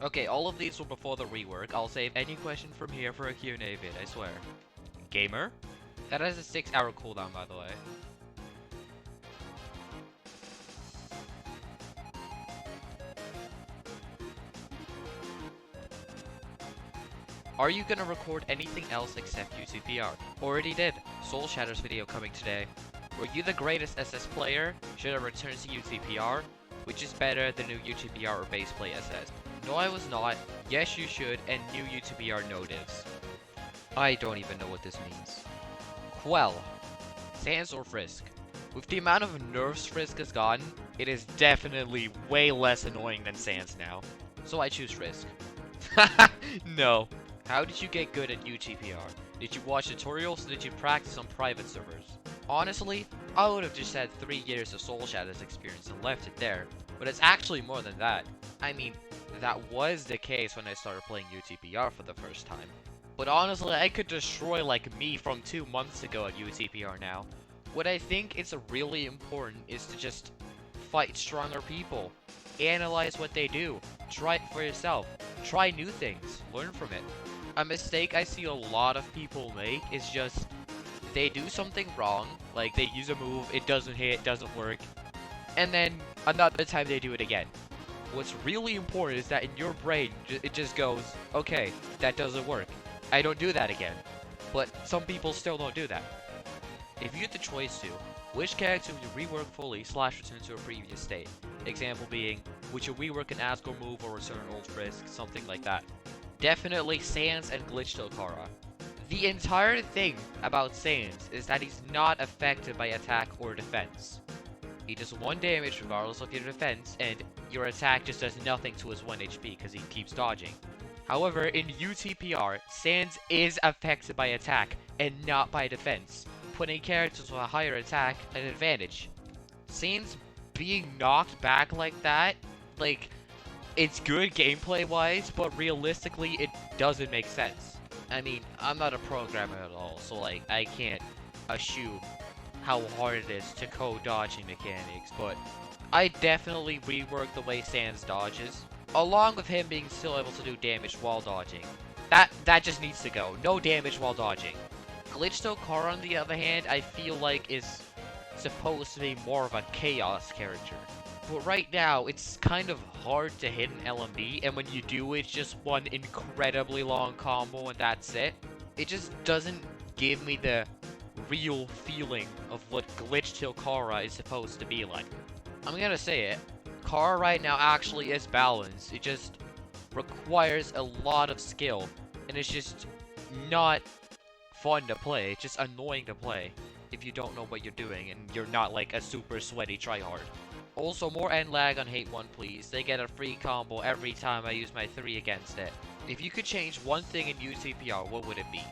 Okay, all of these were before the rework. I'll save any question from here for a Q&A vid, I swear. Gamer? That has a 6-hour cooldown, by the way. Are you gonna record anything else except UTPR? Already did. Soul Shatter's video coming today. Were you the greatest SS player? Should I return to UTPR? Which is better, the new UTPR or base play SS? No, I was not. Yes, you should, and new UTPR no divs. I don't even know what this means. Quell. Sans or Frisk? With the amount of nerfs Frisk has gotten, it is definitely way less annoying than Sans now. So I choose Frisk. No. How did you get good at UTPR? Did you watch tutorials or did you practice on private servers? Honestly, I would have just had 3 years of Soul Shadows experience and left it there, but it's actually more than that. I mean, that was the case when I started playing UTPR for the first time. But honestly, I could destroy like me from 2 months ago at UTPR now. What I think is really important is to just fight stronger people. Analyze what they do. Try it for yourself. Try new things. Learn from it. A mistake I see a lot of people make is just they do something wrong, like they use a move, it doesn't hit, doesn't work, and then another time they do it again. What's really important is that in your brain, it just goes, okay, that doesn't work. I don't do that again. But some people still don't do that. If you had the choice to, which character would you rework fully / return to a previous state? Example being, would you rework an Asgore move or return old Frisk, something like that. Definitely Sans and Glitch Dokara. The entire thing about Sans is that he's not affected by attack or defense. He does 1 damage regardless of your defense, and your attack just does nothing to his 1 HP because he keeps dodging. However, in UTPR, Sans is affected by attack and not by defense, putting characters with a higher attack at an advantage. Sans being knocked back like that, like, it's good gameplay-wise, but realistically, it doesn't make sense. I mean, I'm not a programmer at all, so like, I can't assume how hard it is to code dodging mechanics, but I definitely reworked the way Sans dodges, along with him being still able to do damage while dodging. That just needs to go. No damage while dodging. Glitch Dokara, on the other hand, I feel like is supposed to be more of a chaos character. But right now, it's kind of hard to hit an LMB, and when you do, it's just one incredibly long combo and that's it. It just doesn't give me the real feeling of what Glitch Dokara is supposed to be like. I'm gonna say it, Kara right now actually is balanced. It just requires a lot of skill, and it's just not fun to play. It's just annoying to play if you don't know what you're doing and you're not like a super sweaty tryhard. Also, more end lag on Hate 1, please. They get a free combo every time I use my 3 against it. If you could change one thing in UTPR, what would it be?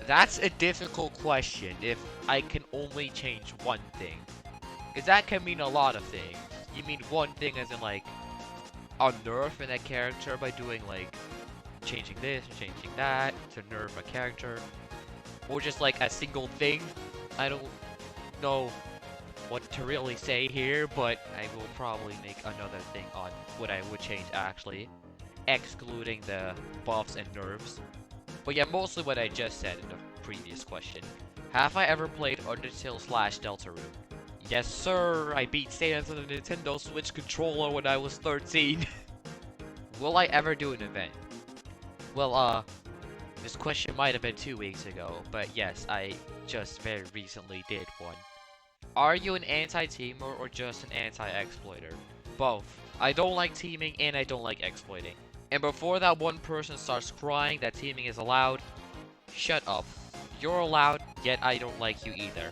That's a difficult question if I can only change one thing. Because that can mean a lot of things. You mean one thing as in like, a nerf in a character by doing like, changing this or changing that to nerf a character. Or just like a single thing. I don't know what to really say here, but I will probably make another thing on what I would change actually, excluding the buffs and nerfs. But yeah, mostly what I just said in the previous question. Have I ever played Undertale / Deltarune? Yes sir, I beat Sans on the Nintendo Switch controller when I was 13. Will I ever do an event? Well, this question might have been 2 weeks ago, but yes, I just very recently did one. Are you an anti-teamer or just an anti-exploiter? Both. I don't like teaming and I don't like exploiting. And before that one person starts crying that teaming is allowed, shut up. You're allowed, yet I don't like you either.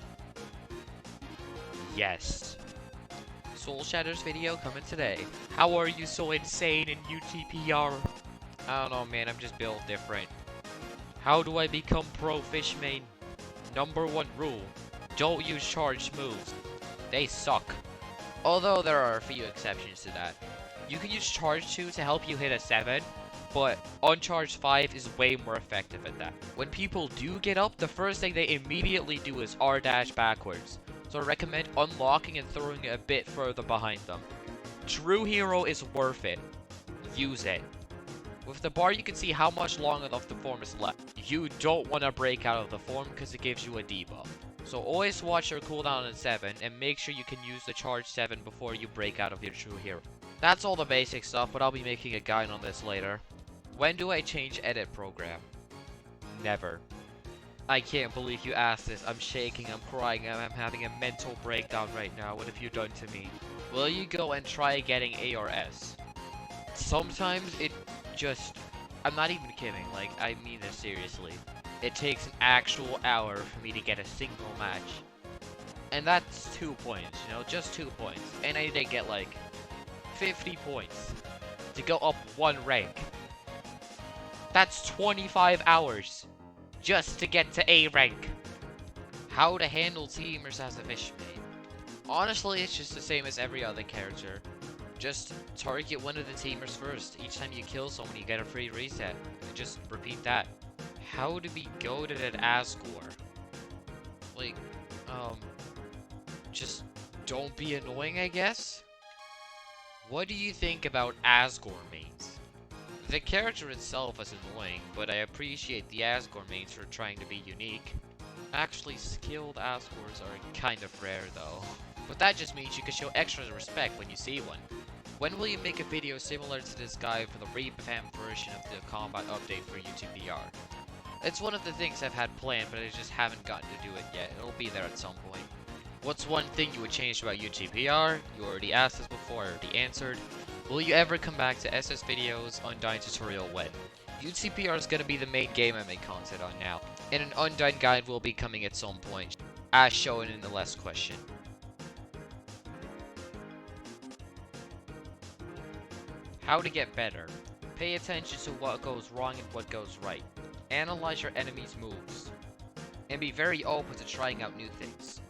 Yes. Soul Shatter's video coming today. How are you so insane in UTPR? I don't know, man, I'm just built different. How do I become pro fish main? Number 1 rule. Don't use charged moves. They suck. Although there are a few exceptions to that. You can use charge 2 to help you hit a 7, but uncharged 5 is way more effective at that. When people do get up, the first thing they immediately do is R-dash backwards. So I recommend unlocking and throwing it a bit further behind them. True hero is worth it. Use it. With the bar, you can see how much longer of the form is left. You don't want to break out of the form because it gives you a debuff. So always watch your cooldown at 7 and make sure you can use the charge 7 before you break out of your true hero. That's all the basic stuff, but I'll be making a guide on this later. When do I change edit program? Never. I can't believe you asked this. I'm shaking, I'm crying, I'm having a mental breakdown right now. What have you done to me? Will you go and try getting A or S? Sometimes it just... I'm not even kidding, like, I mean this seriously. It takes an actual hour for me to get a single match. And that's 2 points, you know, just 2 points. And I did get like 50 points to go up 1 rank. That's 25 hours just to get to A rank. How to handle teamers as a fish mate. Honestly, it's just the same as every other character. Just target one of the teamers first. Each time you kill someone, you get a free reset. And just repeat that. How to be goated at Asgore? Like, just don't be annoying, I guess? What do you think about Asgore mains? The character itself is annoying, but I appreciate the Asgore mains for trying to be unique. Actually, skilled Asgores are kind of rare though. But that just means you can show extra respect when you see one. When will you make a video similar to this guy for the revamped version of the combat update for UTPR? It's one of the things I've had planned, but I just haven't gotten to do it yet. It'll be there at some point. What's one thing you would change about UTPR? You already asked this before, I already answered. Will you ever come back to SS videos, Undyne tutorial when? UTPR is gonna be the main game I make content on now, and an Undyne guide will be coming at some point, as shown in the last question. How to get better. Pay attention to what goes wrong and what goes right. Analyze your enemy's moves. And be very open to trying out new things.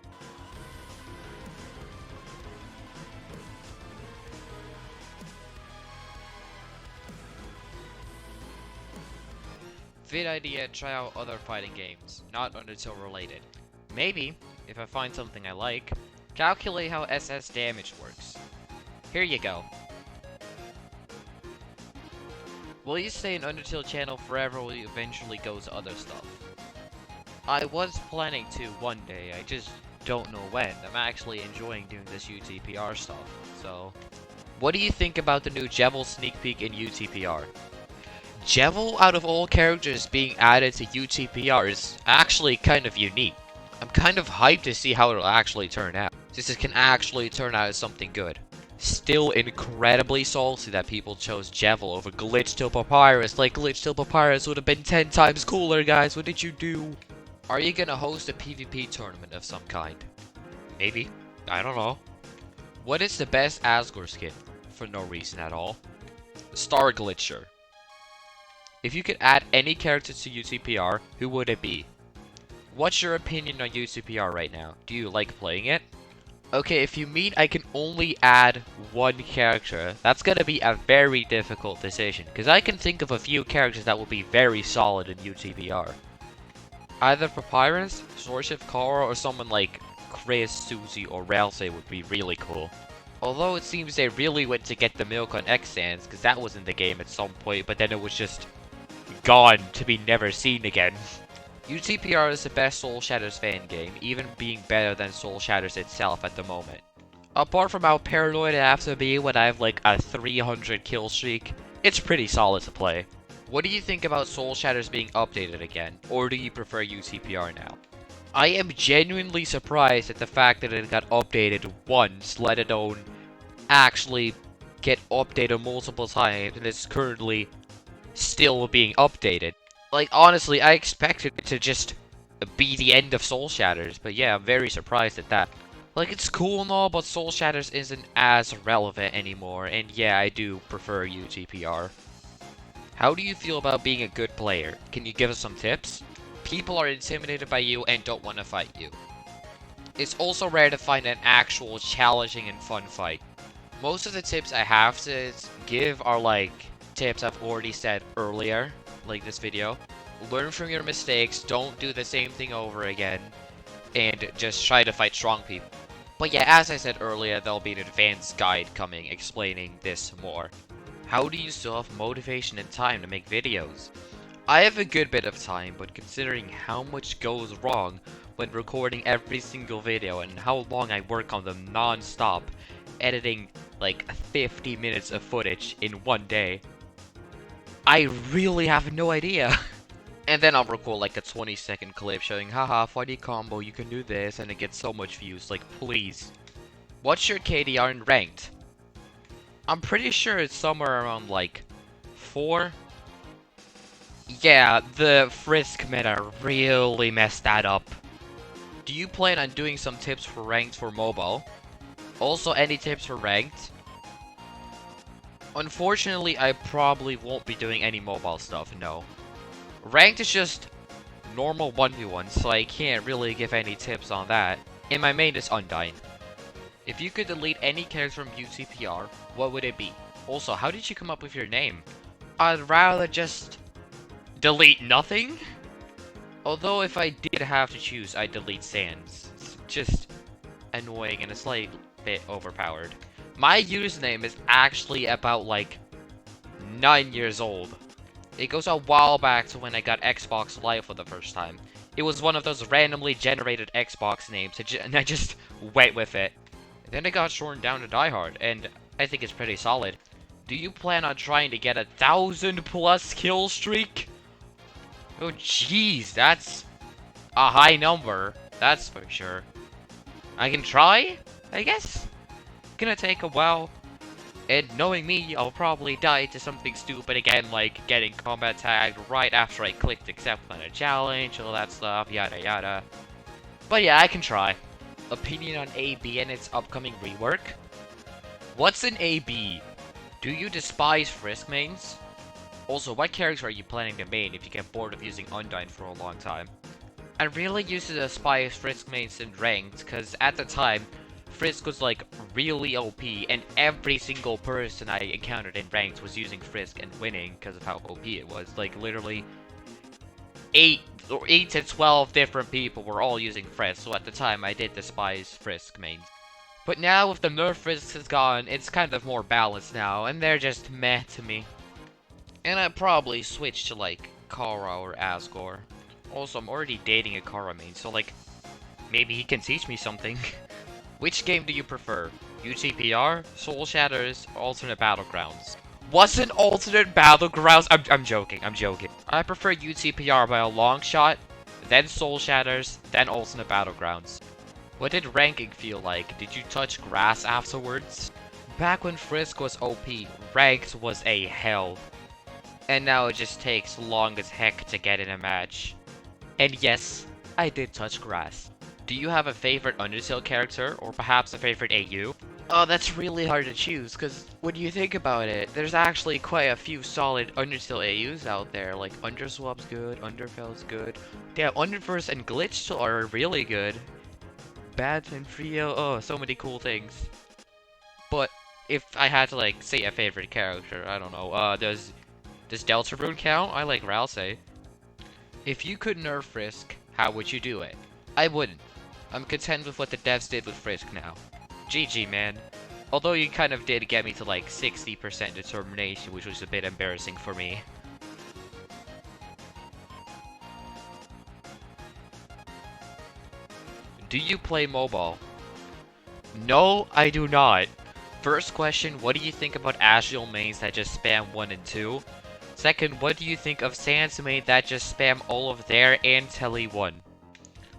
Vid idea, try out other fighting games, not Undertale related. Maybe, if I find something I like, calculate how SS damage works. Here you go. Will you stay in Undertale channel forever or will you eventually go to other stuff? I was planning to one day, I just don't know when. I'm actually enjoying doing this UTPR stuff, so... What do you think about the new Jevil sneak peek in UTPR? Jevil, out of all characters being added to UTPR, is actually kind of unique. I'm kind of hyped to see how it'll actually turn out, since it can actually turn out as something good. Still incredibly salty that people chose Jevil over Glitch Till Papyrus. Like, Glitch Till Papyrus would have been 10 times cooler, guys. What did you do? Are you gonna host a PvP tournament of some kind? Maybe. I don't know. What is the best Asgore skin? For no reason at all. Star Glitcher. If you could add any character to UTPR, who would it be? What's your opinion on UTPR right now? Do you like playing it? Okay, if you mean I can only add one character, that's gonna be a very difficult decision, because I can think of a few characters that will be very solid in UTPR. Either Papyrus, Swordship Kara, or someone like Chris, Susie, or Ralsei would be really cool. Although it seems they really went to get the milk on X-Sands, because that was in the game at some point, but then it was just gone to be never seen again. UTPR is the best Soul Shatters fan game, even being better than Soul Shatters itself at the moment. Apart from how paranoid I have to be when I have like a 300 kill streak, it's pretty solid to play. What do you think about Soul Shatters being updated again, or do you prefer UTPR now? I am genuinely surprised at the fact that it got updated once, let alone actually get updated multiple times, and it's currently still being updated. Like, honestly, I expected it to just be the end of Soul Shatters, but yeah, I'm very surprised at that. Like, it's cool and all, but Soul Shatters isn't as relevant anymore, and yeah, I do prefer UTPR. How do you feel about being a good player? Can you give us some tips? People are intimidated by you and don't want to fight you. It's also rare to find an actual challenging and fun fight. Most of the tips I have to give are like tips I've already said earlier, like this video. Learn from your mistakes, don't do the same thing over again, and just try to fight strong people. But yeah, as I said earlier, there'll be an advanced guide coming explaining this more. How do you still have motivation and time to make videos? I have a good bit of time, but considering how much goes wrong when recording every single video and how long I work on them non-stop, editing like 50 minutes of footage in one day, I really have no idea. And then I'll record like a 20-second clip showing, haha, funny combo, you can do this, and it gets so much views, like, please. What's your KDR in ranked? I'm pretty sure it's somewhere around, like, 4? Yeah, the Frisk meta really messed that up. Do you plan on doing some tips for ranked for mobile? Also, any tips for ranked? Unfortunately, I probably won't be doing any mobile stuff, no. Ranked is just normal 1v1, so I can't really give any tips on that. And my main is Undyne. If you could delete any character from UCPR, what would it be? Also, how did you come up with your name? I'd rather just delete nothing? Although if I did have to choose, I'd delete Sans. It's just annoying and a slight bit overpowered. My username is actually about like 9 years old. It goes a while back to when I got Xbox Live for the first time. It was one of those randomly generated Xbox names, and I just went with it. Then it got shortened down to Die Hard, and I think it's pretty solid. Do you plan on trying to get a 1,000+ kill streak? Oh jeez, that's a high number, that's for sure. I can try, I guess? Gonna take a while. And knowing me, I'll probably die to something stupid again, like getting combat tagged right after I clicked accept on a challenge, all that stuff, yada yada. But yeah, I can try. Opinion on AB and its upcoming rework? What's an AB? Do you despise Frisk mains? Also, what character are you planning to main if you get bored of using Undyne for a long time? I really used to despise Frisk mains in ranked, cause at the time, Frisk was like really OP, and every single person I encountered in ranked was using Frisk and winning because of how OP it was. Like literally 8 to 12 different people were all using Frisk, so at the time I did despise Frisk mains. But now with the nerf Frisk is gone, it's kind of more balanced now, and they're just meh to me. And I'd probably switch to like Kara or Asgore. Also, I'm already dating a Kara main, so like maybe he can teach me something. Which game do you prefer? UTPR, Soul Shatters, or Alternate Battlegrounds? What's an Alternate Battlegrounds? I'm joking, I'm joking. I prefer UTPR by a long shot, then Soul Shatters, then Alternate Battlegrounds. What did ranking feel like? Did you touch grass afterwards? Back when Frisk was OP, ranked was a hell. And now it just takes long as heck to get in a match. And yes, I did touch grass. Do you have a favorite Undertale character, or perhaps a favorite AU? Oh, that's really hard to choose, because when you think about it, there's actually quite a few solid Undertale AUs out there, like Underswap's good, Underfell's good. Damn, Underverse and Glitch are really good. Bad and Frio, oh, so many cool things. But if I had to, like, say a favorite character, I don't know, does Deltarune count? I like Ralsei. If you could nerf Frisk, how would you do it? I wouldn't. I'm content with what the devs did with Frisk now. GG, man. Although you kind of did get me to like 60% determination, which was a bit embarrassing for me. Do you play mobile? No, I do not. First question, what do you think about Azrael mains that just spam 1 and 2? Second, what do you think of Sans main that just spam all of their and Tele 1?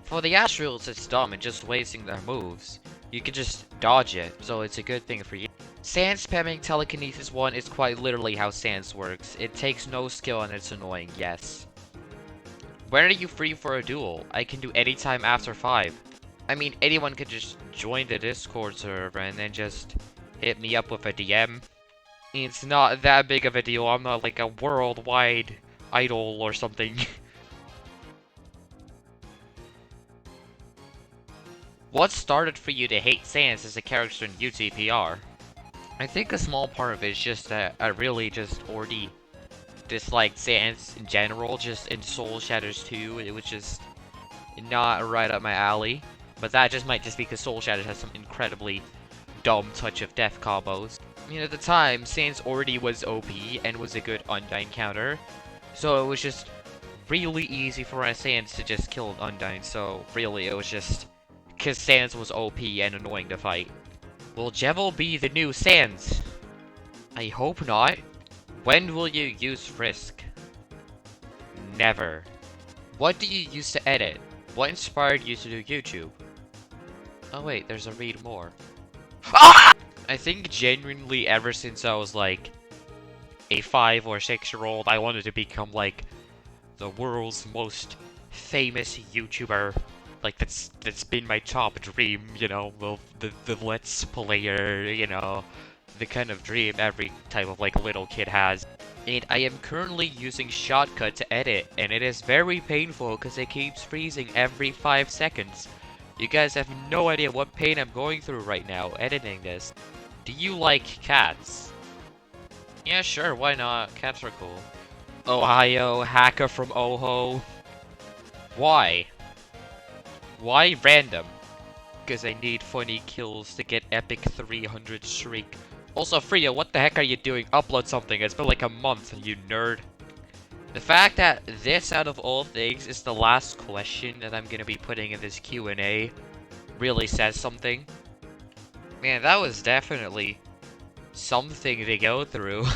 For the Azraels, it's dumb and just wasting their moves. You can just dodge it, so it's a good thing for you. Sans spamming Telekinesis 1 is quite literally how Sans works. It takes no skill and it's annoying, yes. When are you free for a duel? I can do anytime after 5. I mean, anyone can just join the Discord server and then just hit me up with a DM. It's not that big of a deal, I'm not like a worldwide idol or something. What started for you to hate Sans as a character in UTPR? I think a small part of it is just that I really just already disliked Sans in general, just in Soul Shatters 2, it was just not right up my alley. But that just might just be because Soul Shatters has some incredibly dumb touch of death combos. I mean, at the time, Sans already was OP and was a good Undyne counter, so it was just really easy for our Sans to just kill Undyne, so really it was just because Sans was OP and annoying to fight. Will Jevil be the new Sans? I hope not. When will you use Risk? Never. What do you use to edit? What inspired you to do YouTube? Oh wait, there's a read more. Ah! I think genuinely ever since I was like a 5 or 6-year-old, I wanted to become like the world's most famous YouTuber. Like that's been my top dream, you know, the Let's Player, you know, the kind of dream every type of like little kid has. And I am currently using Shotcut to edit, and it is very painful because it keeps freezing every 5 seconds. You guys have no idea what pain I'm going through right now editing this. Do you like cats? Yeah, sure, why not? Cats are cool. Ohio, hacker from Oho. Why? Why random? Because I need funny kills to get epic 300 streak. Also, Freya, what the heck are you doing? Upload something. It's been like a month, you nerd. The fact that this, out of all things, is the last question that I'm gonna be putting in this Q&A really says something. Man, that was definitely something to go through.